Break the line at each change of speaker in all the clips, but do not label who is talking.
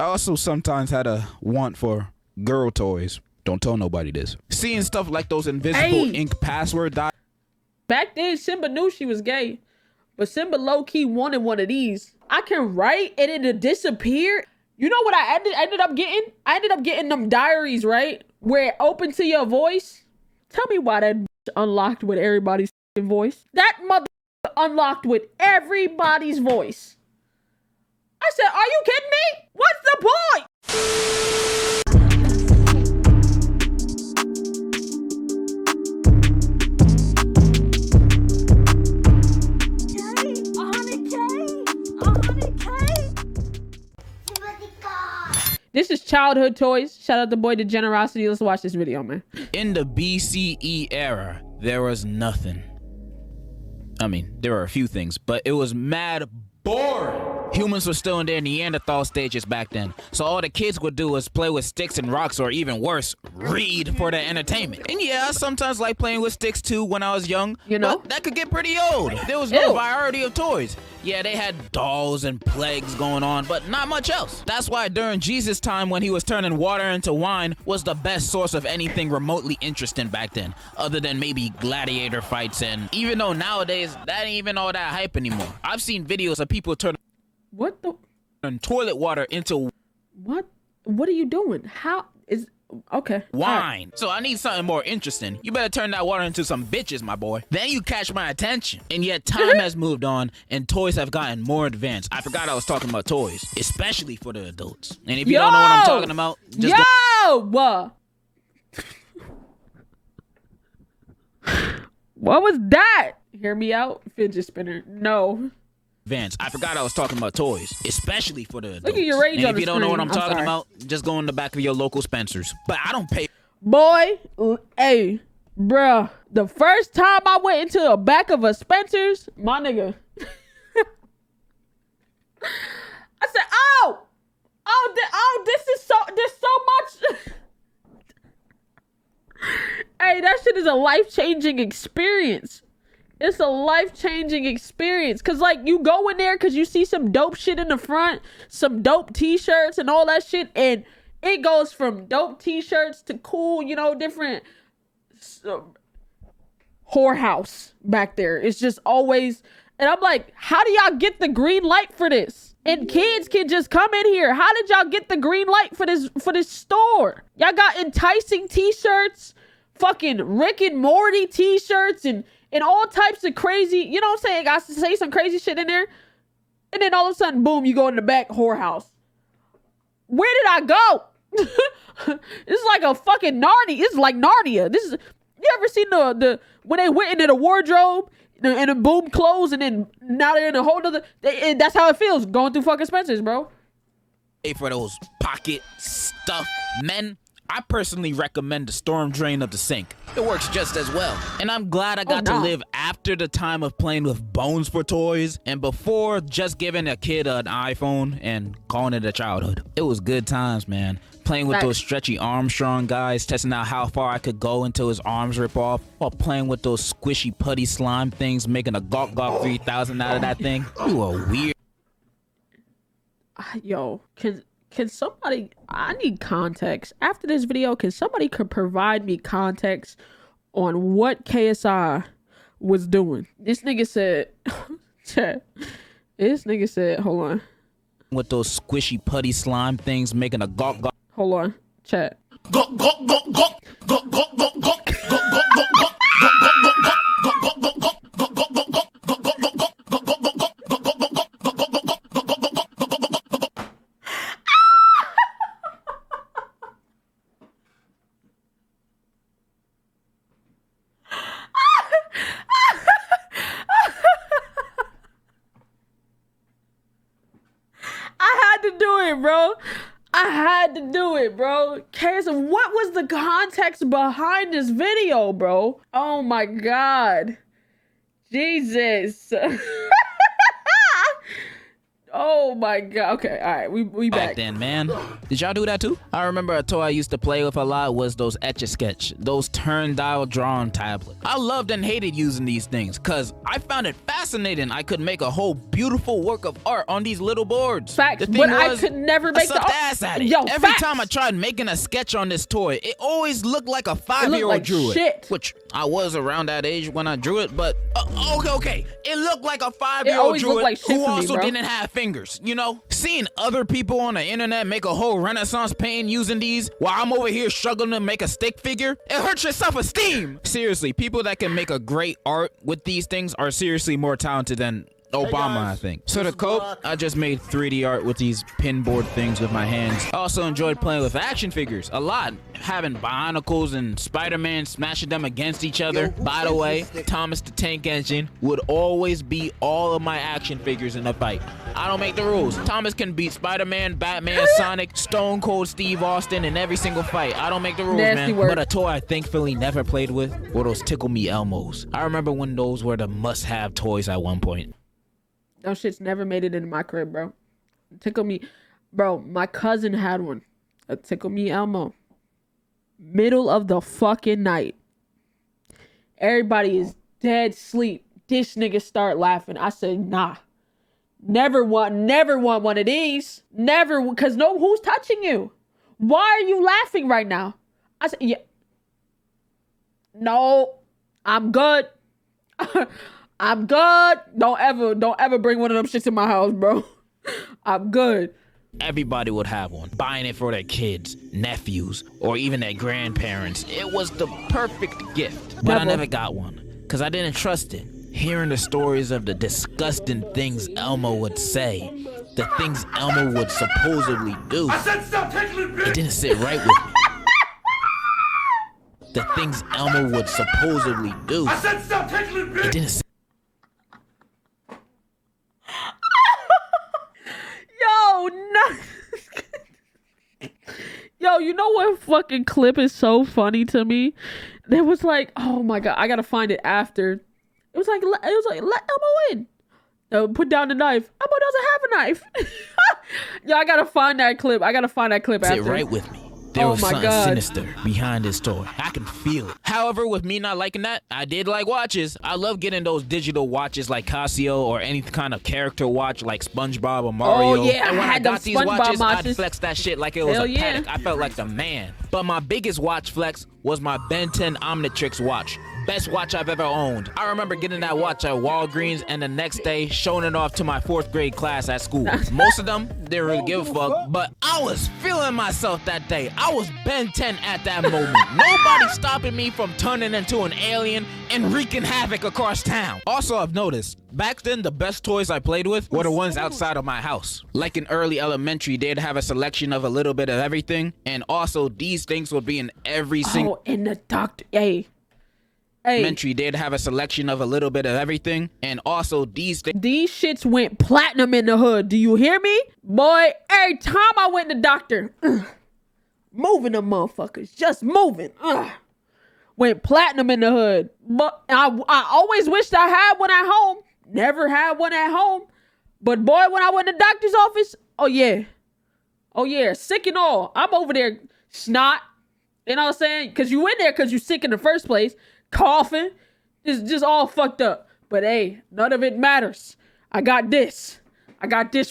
I also sometimes had a want for girl toys. Don't tell nobody this. Seeing stuff like those invisible ink password dots.
Back then, Simba knew she was gay, but Simba low-key wanted one of these. I can write and it disappeared. You know what I ended up getting? I ended up getting them diaries, right? Where it opened to your voice. Tell me why that unlocked with everybody's voice. That mother unlocked with everybody's voice. I said, are you kidding me? What's the point? This is childhood toys. Shout out the boy Degenerocity. Let's watch this video, man.
In the BCE era, there was nothing. I mean, there were a few things, but it was mad boring. Humans were still in their Neanderthal stages back then, so all the kids would do was play with sticks and rocks, or even worse, read for their entertainment. And yeah, I sometimes like playing with sticks too when I was young,
you know,
but that could get pretty old. There was no variety of toys. Yeah, they had dolls and plagues going on, but not much else. That's why during Jesus' time, when he was turning water into wine, was the best source of anything remotely interesting back then, other than maybe gladiator fights. And even though nowadays that ain't even all that hype anymore. I've seen videos of people turn toilet water into
what are you doing? How is okay
wine? Right. So I need something more interesting. You better turn that water into some bitches, my boy. Then you catch my attention. And yet time has moved on and toys have gotten more advanced. I forgot I was talking about toys, especially for the adults. And if you don't know what I'm talking about, just
what was that? Hear me out, fidget spinner. No.
I forgot I was talking about toys, especially for the adults.
Look at your age
and
on
if you don't know what I'm talking
sorry.
about, just go in the back of your local Spencer's. But I don't pay.
Boy, hey, bruh. The first time I went into the back of a Spencer's, my nigga. I said, there's so much. Hey, that shit is a life-changing experience. It's a life-changing experience. Cause like you go in there cause you see some dope shit in the front, some dope t-shirts and all that shit. And it goes from dope t-shirts to cool, you know, different whorehouse back there. It's just always, and I'm like, how do y'all get the green light for this? And kids can just come in here. How did y'all get the green light for this store? Y'all got enticing t-shirts, fucking Rick and Morty t-shirts and all types of crazy, you know what I'm saying? I say some crazy shit in there. And then all of a sudden, boom, you go in the back whorehouse. Where did I go? It's like a fucking Narnia. It's like Narnia. This is, you ever seen the when they went into the wardrobe and the boom closed and then now they're in a whole nother, and that's how it feels going through fucking Spencer's, bro.
Hey, for those pocket stuff men, I personally recommend the storm drain of the sink. It works just as well. And I'm glad I got to live after the time of playing with bones for toys and before just giving a kid an iPhone and calling it a childhood. It was good times, man. Playing with those stretchy Armstrong guys, testing out how far I could go until his arms rip off, while playing with those squishy putty slime things, making a Gawk Gawk 3000 out of that thing. You are weird.
Yo, can somebody, I need context. After this video, can somebody provide me context on what KSI was doing? This nigga said, hold on.
With those squishy putty slime things, making a Gawk Gawk.
Hold on, chat. I had to do it, bro. KSI, what was the context behind this video, bro? Oh my God. Jesus. Oh my god. Okay, all right, we back.
Back then, man. Did y'all do that too? I remember a toy I used to play with a lot was those Etch-a-Sketch, those turn-dial drawing tablets. I loved and hated using these things because I found it fascinating. I could make a whole beautiful work of art on these little boards.
Facts, but I could never make the art.
Ass at it.
Yo,
every
facts.
time I tried making a sketch on this toy, it always looked like a 5-year-old
like
drew
shit.
it. Which I was around that age when I drew it, but okay. It looked like a 5-year-old
always
drew
looked
it
like shit
who
to me,
also
bro.
didn't have fingers, you know? Seeing other people on the internet make a whole renaissance painting using these while I'm over here struggling to make a stick figure, it hurts your self-esteem. Seriously, people that can make a great art with these things are seriously more talented than Obama, I think. So to cope, I just made 3D art with these pinboard things with my hands. I also enjoyed playing with action figures a lot, having Bionicles and Spider-Man, smashing them against each other. By the way, Thomas the Tank Engine would always beat all of my action figures in a fight. I don't make the rules. Thomas can beat Spider-Man, Batman, Sonic, Stone Cold Steve Austin in every single fight. I don't make the rules,
Nasty
man.
work.
But a toy I thankfully never played with were those Tickle Me Elmos. I remember when those were the must-have toys at one point.
Those shits never made it into my crib, bro. Tickle Me. Bro, my cousin had one. A Tickle Me Elmo. Middle of the fucking night. Everybody is dead sleep. This nigga start laughing. I said, nah. Never want one of these. Never, because no, who's touching you? Why are you laughing right now? I said, yeah. No, I'm good. I'm good. Don't ever bring one of them shits in my house, bro. I'm good.
Everybody would have one, buying it for their kids, nephews, or even their grandparents. It was the perfect gift, but I never got one because I didn't trust it. Hearing the stories of the disgusting things Elmo would say, the things Elmo would supposedly do,
I said stop tickling me!
It didn't sit right with me. The things Elmo would supposedly do,
I said stop tickling me!
It didn't sit.
Yo, no. Yo, you know what fucking clip is so funny to me? There was like, oh my god, I gotta find it after. It was like let Elmo in. Put down the knife. Elmo doesn't have a knife. Yo, I gotta find that clip. After.
Sit right with me. There was something
God.
sinister behind this toy. I can feel it. However, with me not liking that, I did like watches. I love getting those digital watches like Casio or any kind of character watch like SpongeBob or Mario.
Oh yeah,
and when
I had
got
those
these
SpongeBob
watches, I'd
watches.
flex that shit like it was
Hell
a
yeah.
paddock. I felt like the man. But my biggest watch flex was my Ben 10 Omnitrix watch. Best watch I've ever owned. I remember getting that watch at Walgreens and the next day showing it off to my 4th grade class at school. Most of them didn't really give a fuck, but I was feeling myself that day. I was Ben 10 at that moment. Nobody stopping me from turning into an alien and wreaking havoc across town. Also, I've noticed, back then the best toys I played with were the ones outside of my house. Like in early elementary, they'd have a selection of a little bit of everything, and also these things would be in every single...
Oh, and the doctor, hey.
Elementary, they'd have a selection of a little bit of everything, and also these things.
These shits went platinum in the hood. Do you hear me? Boy, every time I went to the doctor, moving them motherfuckers, just moving. Went platinum in the hood. But I always wished I had one at home. Never had one at home. But boy, when I went to the doctor's office, oh yeah, sick and all. I'm over there snot. You know what I'm saying? Because you in there because you sick in the first place. Coughing. Just all fucked up. But hey, none of it matters. I got this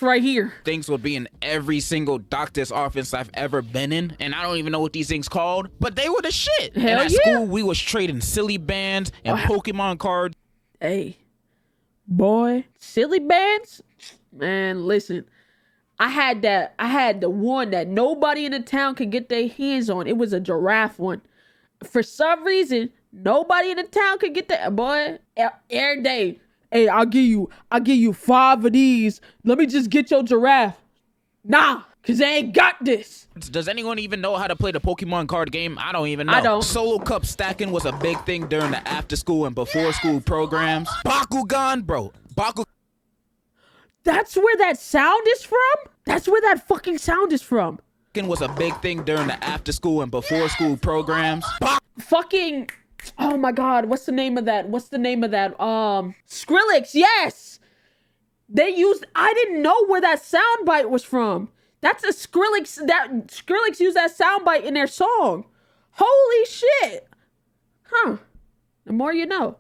right here.
Things would be in every single doctor's office I've ever been in, and I don't even know what these things called, but they were the shit.
Hell
and at
yeah.
school, we was trading silly bands and Pokemon cards.
Hey, boy, silly bands? Man, listen. I had the one that nobody in the town could get their hands on. It was a giraffe one. For some reason, nobody in the town could get that. Boy, every day. Hey, I'll give you 5 of these. Let me just get your giraffe. Nah, cause they ain't got this.
Does anyone even know how to play the Pokemon card game? I don't even know.
I don't.
Solo cup stacking was a big thing during the after school and before school programs. Bakugan, bro.
That's where that sound is from? That's where that fucking sound is from.
Was a big thing during the after school and before school programs.
Fucking, oh my god, what's the name of that? Skrillex, yes! They used, I didn't know where that soundbite was from. That's a Skrillex, Skrillex used that soundbite in their song. Holy shit. Huh. The more you know.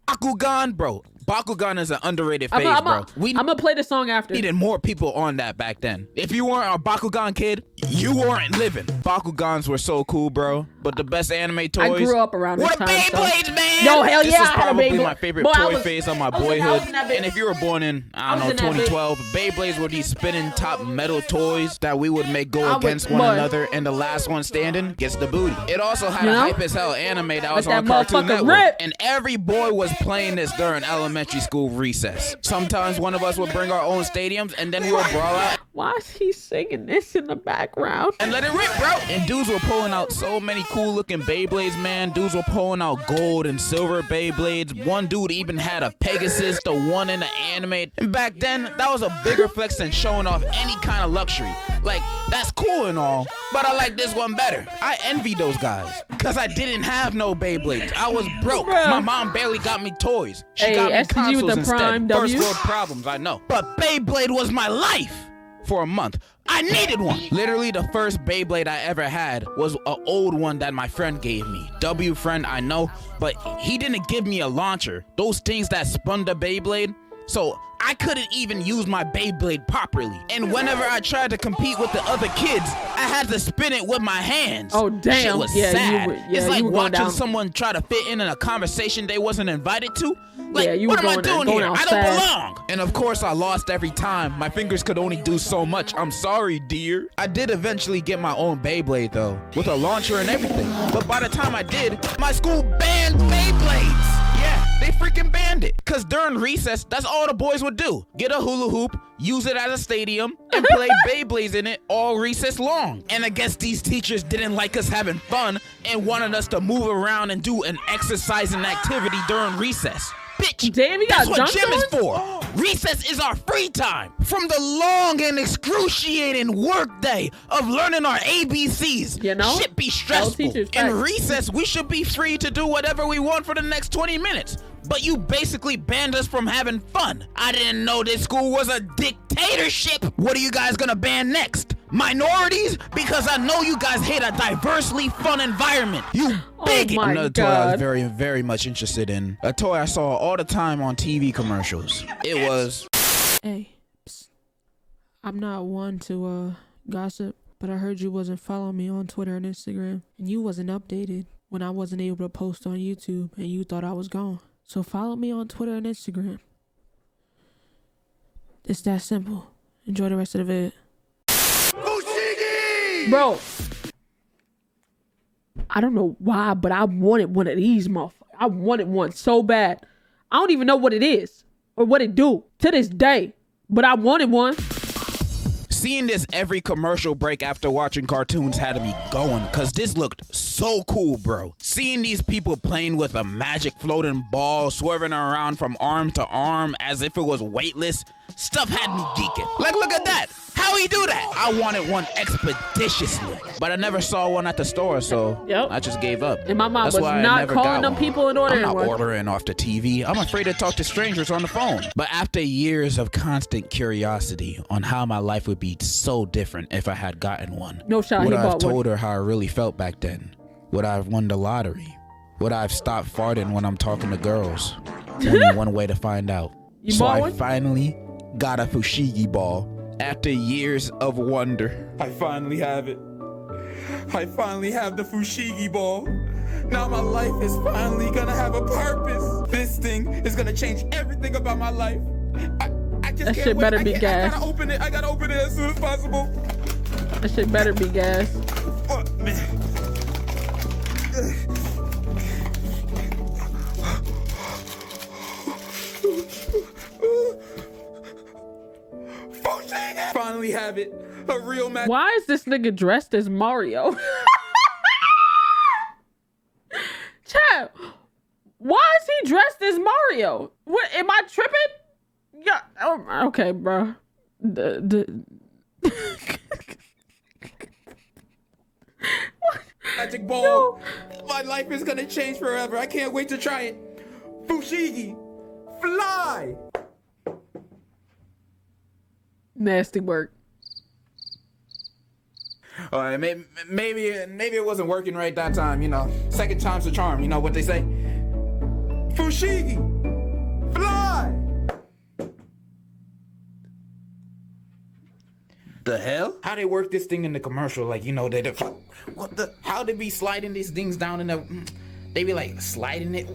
Bakugan, bro. Bakugan is an underrated phase, bro.
I'm gonna play the song after.
Needed more people on that back then. If you weren't a Bakugan kid, you weren't living. Bakugans were so cool, bro. But the best anime toys.
I grew up around this
what
time.
Beyblades, man!
Yo, hell
this
yeah,
is
I had a
probably
Beyblade.
my favorite
Boy,
toy phase of my boyhood. And if you were born in, I don't know, 2012, Beyblades were these spinning top metal toys that we would make go against one another, and the last one standing gets the booty. It also had a hype as hell anime that was on Cartoon Network. And every boy was playing this during elementary school recess. Sometimes one of us would bring our own stadiums, and then we would brawl out.
Why is he singing this in the background?
And let it rip, bro. And dudes were pulling out so many cool looking Beyblades, man. Dudes were pulling out gold and silver Beyblades. One dude even had a Pegasus, the one in the anime. And back then, that was a bigger flex than showing off any kind of luxury. Like, that's cool and all, but I like this one better. I envy those guys, because I didn't have no Beyblades. I was broke. Bro. My mom barely got me toys. She got me consoles with the instead. Prime First world problems, I know. But Beyblade was my life for a month. I needed one. Literally, the first Beyblade I ever had was an old one that my friend gave me. W friend, I know, but he didn't give me a launcher. Those things that spun the Beyblade. So I couldn't even use my Beyblade properly. And whenever I tried to compete with the other kids, I had to spin it with my hands.
Oh, damn.
Shit was sad. It's like watching someone try to fit in a conversation they wasn't invited to. Like, what am I doing here? I don't belong. And of course, I lost every time. My fingers could only do so much. I'm sorry, dear. I did eventually get my own Beyblade, though, with a launcher and everything. But by the time I did, my school banned Beyblades. Yeah, they freaking banned it. Because during recess, that's all the boys would do. Get a hula hoop, use it as a stadium, and play Beyblades in it all recess long. And I guess these teachers didn't like us having fun and wanted us to move around and do an exercising activity during recess. Bitch,
damn,
that's what gym is for. Recess is our free time. From the long and excruciating work day of learning our ABCs.
You know?
Shit be stressful. In recess, we should be free to do whatever we want for the next 20 minutes. But you basically banned us from having fun. I didn't know this school was a dictatorship. What are you guys gonna ban next? Minorities? Because I know you guys hate a diversely fun environment. You bigot. Another toy I was very, very much interested in. A toy I saw all the time on TV commercials. It was...
Hey, psst. I'm not one to gossip, but I heard you wasn't following me on Twitter and Instagram, and you wasn't updated when I wasn't able to post on YouTube, and you thought I was gone. So follow me on Twitter and Instagram. It's that simple. Enjoy the rest of the vid.
Fushigi!
Bro, I don't know why, but I wanted one of these motherfuckers. I wanted one so bad. I don't even know what it is or what it do to this day, but I wanted one.
Seeing this every commercial break after watching cartoons had me going, cause this looked so cool, bro. Seeing these people playing with a magic floating ball, swerving around from arm to arm as if it was weightless, stuff had me geeking. Like, look at that. How he do that? I wanted one expeditiously, but I never saw one at the store, so I just gave up.
And my mom was not calling them people and ordering
one. I'm not
one.
ordering off the TV. I'm afraid to talk to strangers on the phone. But after years of constant curiosity on how my life would be so different if I had gotten one,
no shot,
would I have told her how I really felt back then? Would I have won the lottery? Would I have stopped farting when I'm talking to girls? Only one way to find out. So I finally got a Fushigi Ball. After years of wonder,
I finally have it. I finally have the Fushigi Ball. Now my life is finally gonna have a purpose. This thing is gonna change everything about my life. I just
that shit wait. Better be gas.
I gotta open it as soon as possible.
That shit better be gas.
Oh, man. Finally have it. A real match.
Why is this nigga dressed as Mario? Chad, why is he dressed as Mario? What, am I tripping? Yeah. Oh, okay, bro.
Magic ball. No. My life is gonna change forever. I can't wait to try it. Fushigi, fly.
Nasty work.
All right, maybe it wasn't working right that time, you know. Second time's a charm, you know what they say? Fushigi! Fly! The hell? How they work this thing in the commercial? Like, you know, how they be sliding these things down in the... They be like sliding it,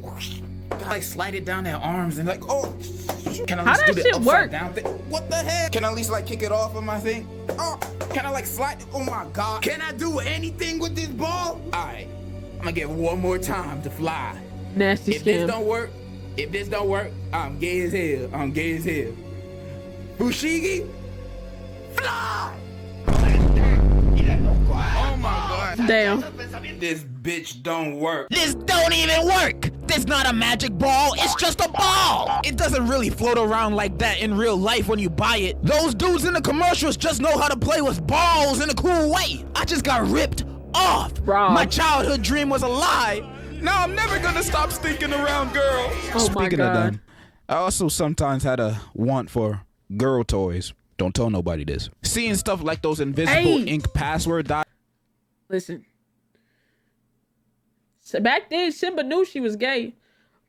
like slide it down their arms and like, oh, can I at least do the upside down thing? What the heck? Can I at least like kick it off of my thing? Oh, can I like slide? Oh my God. Can I do anything with this ball? All right, I'm gonna give it one more time to fly.
Nasty
If
scam.
this don't work, I'm gay as hell. I'm gay as hell. Fushigi, fly! Oh my God.
Damn.
This bitch don't work.
This don't even work. This not a magic ball. It's just a ball. It doesn't really float around like that in real life when you buy it. Those dudes in the commercials just know how to play with balls in a cool way. I just got ripped off.
Rob.
My childhood dream was a lie. Now I'm never gonna stop stinking around girls.
Oh my
Speaking
God.
of them, I also sometimes had a want for girl toys. Don't tell nobody this. Seeing stuff like those invisible ink password dots.
Listen. So back then, Simba knew she was gay,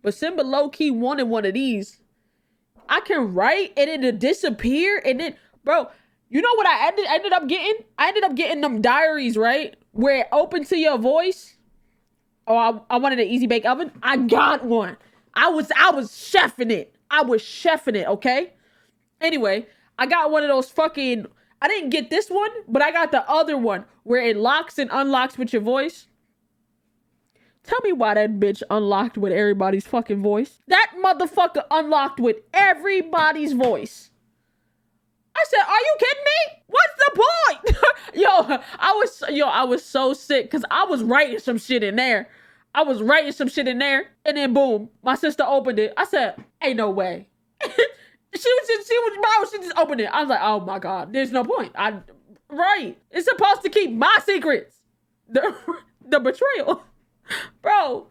but Simba low-key wanted one of these. I can write and it'll disappear, and then, bro, you know what I ended up getting? I ended up getting them diaries, right? Where it opened to your voice. Oh, I wanted an easy bake oven. I got one. I was chefing it. Okay? Anyway, I got one of those fucking... I didn't get this one, but I got the other one where it locks and unlocks with your voice. Tell me why that bitch unlocked with everybody's fucking voice. That motherfucker unlocked with everybody's voice. I said, are you kidding me? What's the point? I was so sick because I was writing some shit in there. And then boom, my sister opened it. I said, ain't no way. She just opened it. I was like, oh my God, there's no point. Right. It's supposed to keep my secrets. The betrayal. Bro.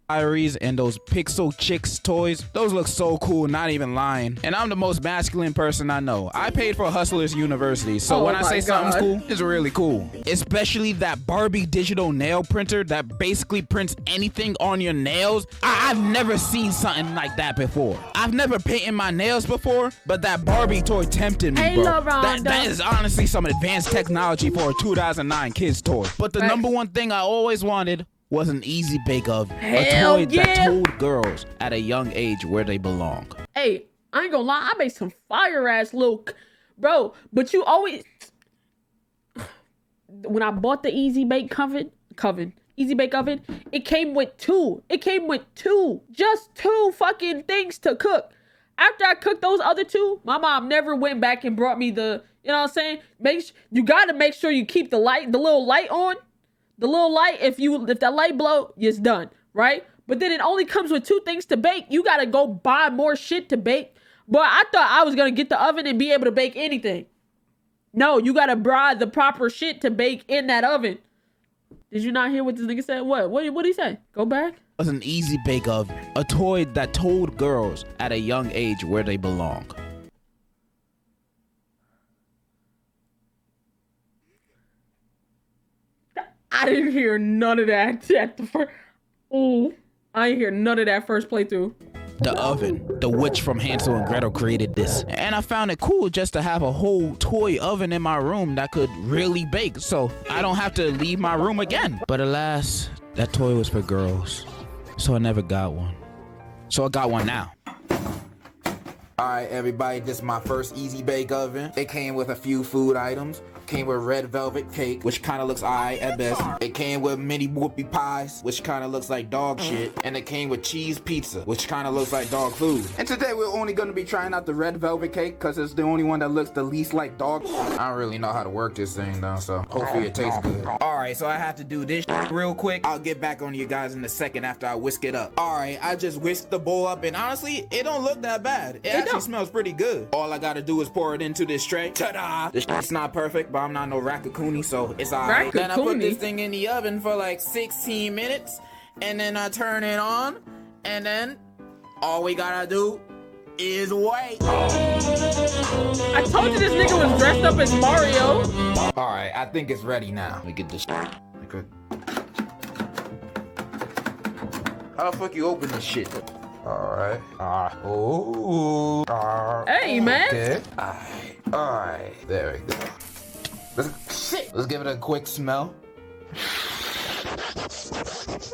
Diaries and those Pixel Chicks toys, those look so cool, not even lying. And I'm the most masculine person I know. I paid for Hustlers University, so when I say something's cool, it's really cool. Especially that Barbie digital nail printer that basically prints anything on your nails. I've never seen something like that before. I've never painted my nails before, but that Barbie toy tempted me, bro. That is honestly some advanced technology for a 2009 kids toy. But the number one thing I always wanted was an easy bake oven. A toy that told girls at a young age where they belong.
Hey, I ain't gonna lie, I made some fire ass look, bro. But you always, when I bought the Easy Bake Oven, it came with two. Just two fucking things to cook. After I cooked those other two, my mom never went back and brought me the, you know what I'm saying? You gotta make sure you keep the little light on. The little light, if that light blow, it's done, right? But then it only comes with two things to bake. You gotta go buy more shit to bake. But I thought I was gonna get the oven and be able to bake anything. No, you gotta buy the proper shit to bake in that oven. Did you not hear what this nigga said? What did he say? Go back? It
was an Easy Bake Oven, a toy that told girls at a young age where they belong.
I didn't hear none of that at the first. Oh, I didn't hear none of that first playthrough.
The oven. The witch from Hansel and Gretel created this. And I found it cool just to have a whole toy oven in my room that could really bake, so I don't have to leave my room again. But alas, that toy was for girls, so I never got one. So I got one now.
Alright everybody, this is my first Easy Bake Oven. It came with a few food items. Came with red velvet cake, which kind of looks alright at best. It came with mini whoopie pies, which kind of looks like dog shit. And it came with cheese pizza, which kind of looks like dog food. And today we're only going to be trying out the red velvet cake because it's the only one that looks the least like dog. I don't really know how to work this thing though, so hopefully it tastes good. Alright, so I have to do this real quick. I'll get back on you guys in a second after I whisk it up. Alright, I just whisked the bowl up and honestly, it don't look that bad. It actually smells pretty good. All I gotta do is pour it into this tray. Ta-da! It's not perfect, but I'm not no Raccoonie, so it's alright. Then I put this thing in the oven for like 16 minutes, and then I turn it on, and then all we gotta do is white.
I told you this nigga was dressed up as Mario.
All right, I think it's ready now. Let me get this. Okay. How the fuck you open this shit? All right. Oh.
Hey, man.
Okay. All right. There we go. Let's give it a quick smell.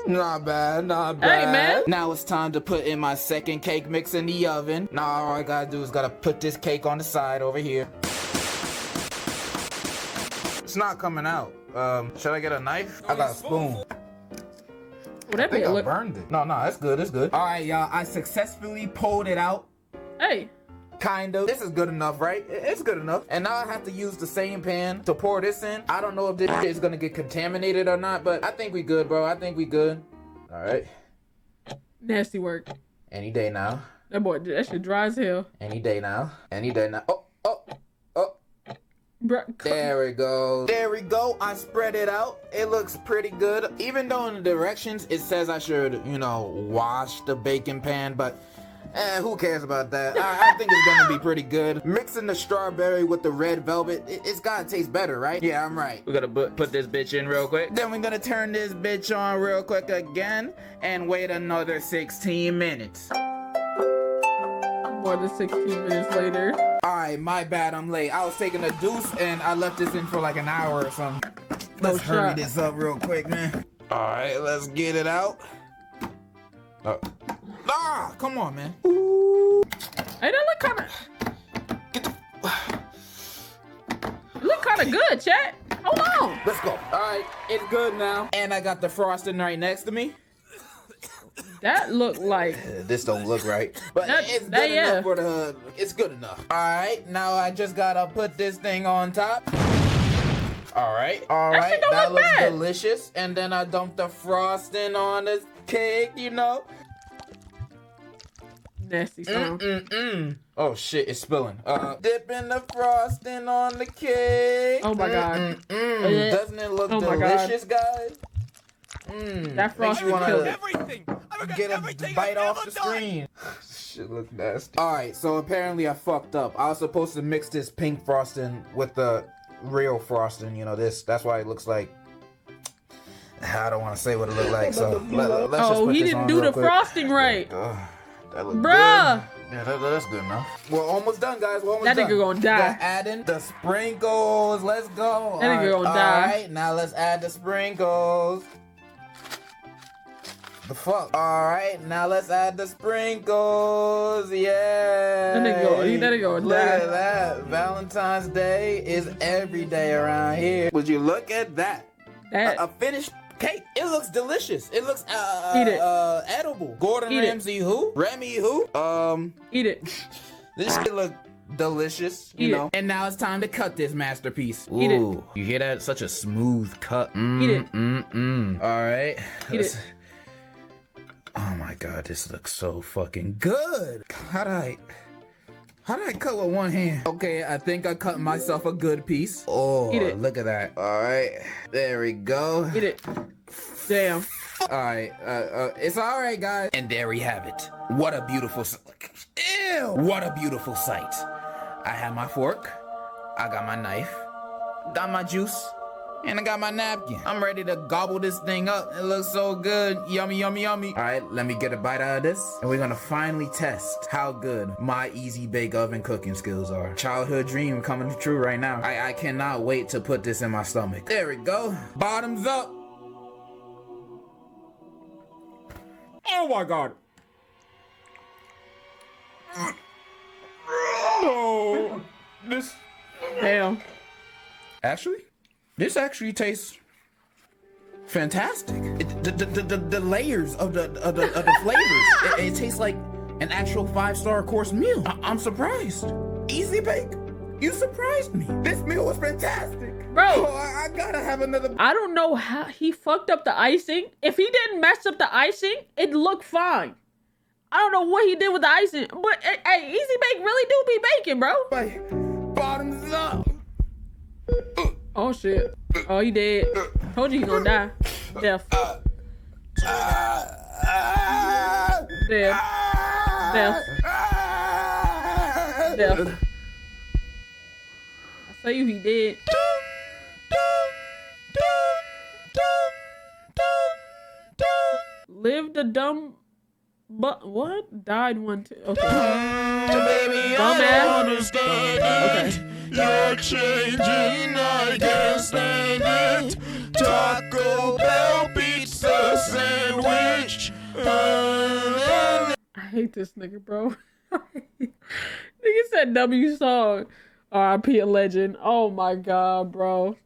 Not bad, not bad.
Hey, man.
Now it's time to put in my second cake mix in the oven. Now all I gotta do is gotta put this cake on the side over here. It's not coming out. Should I get a knife? I got a spoon.
Well,
I think I burned it. No, it's good, it's good. All right, y'all, I successfully pulled it out.
Hey.
Kind of. This is good enough, right? It's good enough. And now I have to use the same pan to pour this in. I don't know if this shit is gonna get contaminated or not, but I think we good, bro. I think we good. All right.
Nasty work.
Any day now.
That shit dry as hell.
Any day now. Any day now. Oh.
Bruh,
there we go. There we go. I spread it out. It looks pretty good. Even though in the directions it says I should, wash the baking pan, but who cares about that? I think it's gonna be pretty good. Mixing the strawberry with the red velvet, it's gotta taste better, right? Yeah, I'm right. We're gonna put this bitch in real quick. Then we're gonna turn this bitch on real quick again and wait another 16 minutes.
More than 16 minutes later.
Alright, my bad, I'm late. I was taking a deuce and I left this in for like an hour or something. Let's hurry this up real quick, man. Alright, let's get it out. Come on, man. Ooh.
Hey, that look kind of good, chat. Hold on.
Let's go. Alright, it's good now. And I got the frosting right next to me.
That look like
this don't look right, but it's good enough for the. It's good enough. All right, now I just gotta put this thing on top. All right, that looks delicious. And then I dump the frosting on this cake.
Nasty sound.
Oh shit, it's spilling. Dipping the frosting on the cake.
Oh my god.
Doesn't it look delicious, guys?
That frosting killed
everything.
Get a bite off the screen. Shit look nasty. Alright, so apparently I fucked up. I was supposed to mix this pink frosting with the real frosting, that's why it looks like, I don't want to say what it looked like, so let's just put
he
this
didn't
on
do
real
the
quick.
frosting right.
That look
Bruh.
good. Yeah, that's good enough. We're almost done, guys. We're almost done.
That nigga gonna die.
We're adding the sprinkles. Let's go.
That nigga gonna die.
Alright, now let's add the sprinkles. The fuck? Alright, now let's add the sprinkles. Yeah.
That nigga gonna
Look
die.
at that. Valentine's Day is every day around here. Would you look at that? A finished cake. It looks delicious. It looks
Eat it.
Edible. Gordon
Eat
Ramsay who? Remy who?
Eat it.
This shit look delicious,
Eat it.
And now it's time to cut this masterpiece.
Eat it.
Ooh, you hear that? Such a smooth cut.
Eat it.
All right.
Eat it.
Oh my god, this looks so fucking good. How did I cut with one hand? Okay, I think I cut myself a good piece. Oh,
Eat it.
look at that. All right, there we go.
Eat it. Damn.
All right, it's all right, guys. And there we have it. What a beautiful ew! What a beautiful sight. I have my fork. I got my knife. Got my juice. And I got my napkin. I'm ready to gobble this thing up. It looks so good. Yummy, yummy, yummy. All right, let me get a bite out of this. And we're gonna finally test how good my easy bake oven cooking skills are. Childhood dream coming true right now. I cannot wait to put this in my stomach. There we go. Bottoms up. Oh my god. No. This.
Damn.
Actually? This actually tastes fantastic. The layers of the flavors. It tastes like an actual 5-star course meal. I'm surprised. Easy bake. You surprised me. This meal was fantastic.
Bro.
Oh, I gotta have another.
I don't know how he fucked up the icing. If he didn't mess up the icing, it looked fine. I don't know what he did with the icing, but hey, Easy Bake really do be baking, bro.
Like, bottoms up.
Oh shit. Oh, he dead. Told you he gonna die. Death. Death. Death. death. I say you he dead. Lived a dumb, but what? Died one too. Okay.
Baby, I don't understand it. You're changing, I can't stand it. Taco Bell pizza sandwich.
I hate this nigga, bro. Nigga said W song. R.I.P. a legend. Oh my god, bro.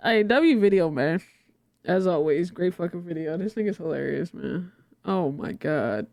Hey, W video, man. As always, great fucking video. This nigga's hilarious, man. Oh my god.